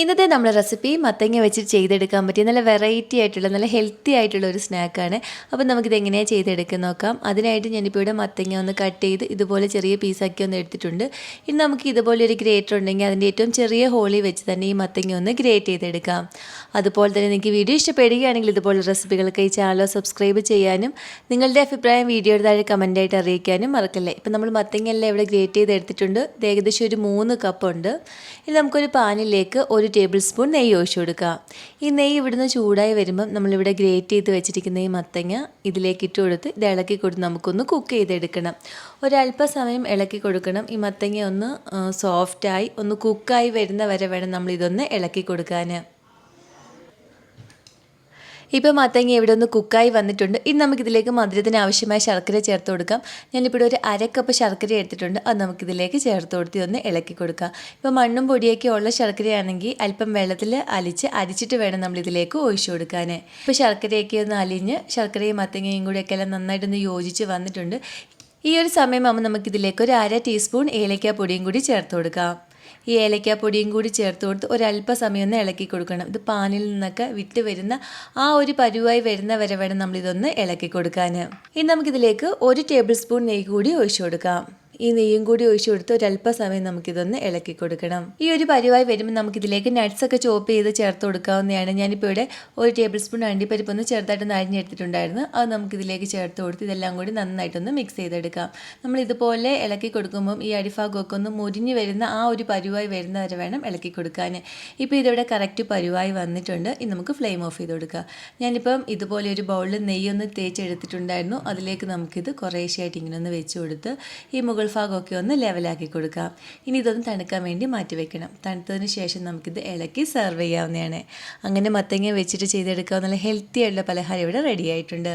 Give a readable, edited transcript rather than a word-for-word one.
ഇന്നത്തെ നമ്മുടെ റെസിപ്പി മത്തങ്ങ വെച്ച് ചെയ്തെടുക്കാൻ പറ്റിയ നല്ല വെറൈറ്റി ആയിട്ടുള്ള നല്ല ഹെൽത്തി ആയിട്ടുള്ള ഒരു സ്നാക്കാണ്. അപ്പോൾ നമുക്കിത് എങ്ങനെയാണ് ചെയ്തെടുക്കാൻ നോക്കാം. അതിനായിട്ട് ഞാനിപ്പോൾ ഇവിടെ മത്തങ്ങ ഒന്ന് കട്ട് ചെയ്ത് ഇതുപോലെ ചെറിയ പീസാക്കി ഒന്ന് എടുത്തിട്ടുണ്ട്. ഇനി നമുക്ക് ഇതുപോലെ ഒരു ഗ്രേറ്റർ ഉണ്ടെങ്കിൽ അതിൻ്റെ ഏറ്റവും ചെറിയ ഹോളിൽ വെച്ച് തന്നെ ഈ മത്തങ്ങ ഒന്ന് ഗ്രേറ്റ് ചെയ്തെടുക്കാം. അതുപോലെ തന്നെ നിങ്ങൾക്ക് വീഡിയോ ഇഷ്ടപ്പെടുകയാണെങ്കിൽ ഇതുപോലെ റെസിപ്പികൾക്ക് ഈ ചാനൽ സബ്സ്ക്രൈബ് ചെയ്യാനും നിങ്ങളുടെ അഭിപ്രായം വീഡിയോയുടെ താഴെ കമൻറ്റായിട്ട് അറിയിക്കാനും മറക്കല്ലേ. ഇപ്പം നമ്മൾ മത്തങ്ങ എല്ലാം ഇവിടെ ഗ്രേറ്റ് ചെയ്ത് എടുത്തിട്ടുണ്ട്. ഇത് ഏകദേശം ഒരു 3 കപ്പ് ഉണ്ട്. ഇനി നമുക്കൊരു പാനിലേക്ക് 1 ടേബിൾ സ്പൂൺ നെയ്യ് ഒഴിച്ചു കൊടുക്കുക. ഈ നെയ്യ് ഇവിടുന്ന് ചൂടായി വരുമ്പം നമ്മളിവിടെ ഗ്രേറ്റ് ചെയ്ത് വെച്ചിരിക്കുന്ന ഈ മത്തങ്ങ ഇതിലേക്ക് ഇട്ട് കൊടുത്ത് ഇത് ഇളക്കി കൊടുത്ത് നമുക്കൊന്ന് കുക്ക് ചെയ്തെടുക്കണം. ഒരല്പസമയം ഇളക്കി കൊടുക്കണം. ഈ മത്തങ്ങ ഒന്ന് സോഫ്റ്റായി ഒന്ന് കുക്കായി വരുന്ന വരെ വേണം നമ്മളിതൊന്ന് ഇളക്കി കൊടുക്കാൻ. ഇപ്പോൾ മത്തങ്ങ ഇവിടെ ഒന്ന് കുക്കായി വന്നിട്ടുണ്ട്. ഇനി നമുക്കിതിലേക്ക് മധുരത്തിന് ആവശ്യമായ ശർക്കര ചേർത്ത് കൊടുക്കാം. ഞാനിപ്പോൾ ഒരു 1/2 കപ്പ് ശർക്കര എടുത്തിട്ടുണ്ട്. അത് നമുക്കിതിലേക്ക് ചേർത്ത് കൊടുത്ത് ഒന്ന് ഇളക്കി കൊടുക്കാം. ഇപ്പോൾ മണ്ണും പൊടിയൊക്കെ ഉള്ള ശർക്കരയാണെങ്കിൽ അല്പം വെള്ളത്തിൽ അരിച്ചിട്ട് വേണം നമ്മളിതിലേക്ക് ഒഴിച്ചു കൊടുക്കാൻ. ഇപ്പോൾ ശർക്കരയൊക്കെ ഒന്ന് അലിഞ്ഞ് ശർക്കരയും മത്തങ്ങയും കൂടിയൊക്കെ എല്ലാം നന്നായിട്ടൊന്ന് യോജിച്ച് വന്നിട്ടുണ്ട്. ഈ ഒരു സമയമാകുമ്പോൾ നമുക്കിതിലേക്ക് ഒരു 1/2 ടീസ്പൂൺ ഏലക്കാപ്പൊടിയും കൂടി ചേർത്ത് കൊടുക്കാം. ഈ ഏലക്കാപ്പൊടിയും കൂടി ചേർത്ത് കൊടുത്ത് ഒരല്പസമയം ഒന്ന് ഇളക്കി കൊടുക്കണം. ഇത് പാനിൽ നിന്നൊക്കെ വിട്ട് വരുന്ന ആ ഒരു പരുവായി വരുന്ന വരെ വേണം നമ്മളിതൊന്ന് ഇളക്കി കൊടുക്കാൻ. ഇനി നമുക്കിതിലേക്ക് 1 ടേബിൾ സ്പൂൺ നെയ്യ് കൂടി ഒഴിച്ചു കൊടുക്കാം. ഈ നെയ്യും കൂടി ഒഴിച്ചു കൊടുത്ത് ഒരല്പസമയം നമുക്കിതൊന്ന് ഇളക്കി കൊടുക്കണം. ഈ ഒരു പരുവായി വരുമ്പോൾ നമുക്കിതിലേക്ക് നട്ട്സൊക്കെ ചോപ്പ് ചെയ്ത് ചേർത്ത് കൊടുക്കാവുന്നതാണ്. ഞാനിപ്പോൾ ഇവിടെ 1 ടേബിൾ സ്പൂൺ അണ്ടിപ്പരിപ്പ് ഒന്ന് ചെറുതായിട്ടൊന്ന് അരിഞ്ഞെടുത്തിട്ടുണ്ടായിരുന്നു. അത് നമുക്കിതിലേക്ക് ചേർത്ത് കൊടുത്ത് ഇതെല്ലാം കൂടി നന്നായിട്ടൊന്ന് മിക്സ് ചെയ്തെടുക്കാം. നമ്മൾ ഇതുപോലെ ഇളക്കി കൊടുക്കുമ്പം ഈ അടിഭാഗമൊക്കെ ഒന്ന് മുരിഞ്ഞ് വരുന്ന ആ ഒരു പരുവായി വരുന്ന വരെ വേണം ഇളക്കി കൊടുക്കാൻ. ഇപ്പോൾ ഇതിവിടെ കറക്റ്റ് പരുവായി വന്നിട്ടുണ്ട്. ഇനി നമുക്ക് ഫ്ലെയിം ഓഫ് ചെയ്ത് കൊടുക്കാം. ഞാനിപ്പം ഇതുപോലെ ഒരു ബൗളിൽ നെയ്യൊന്ന് തേച്ചെടുത്തിട്ടുണ്ടായിരുന്നു. അതിലേക്ക് നമുക്കിത് കുറേശ്ശെയായിട്ട് ഇങ്ങനെ ഒന്ന് വെച്ച് കൊടുത്ത് ഈ മുകൾ ഭാഗമൊക്കെ ഒന്ന് ലെവലാക്കി കൊടുക്കാം. ഇനി ഇതൊന്ന് തണുക്കാൻ വേണ്ടി മാറ്റി വെക്കണം. തണുത്തതിന് ശേഷം നമുക്കിത് ഇളക്കി സെർവ് ചെയ്യാവുന്നതാണ്. അങ്ങനെ മത്തങ്ങ വെച്ചിട്ട് ചെയ്തെടുക്കാവുന്ന നല്ല ഹെൽത്തി ആയിട്ടുള്ള പലഹാരം ഇവിടെ റെഡി ആയിട്ടുണ്ട്.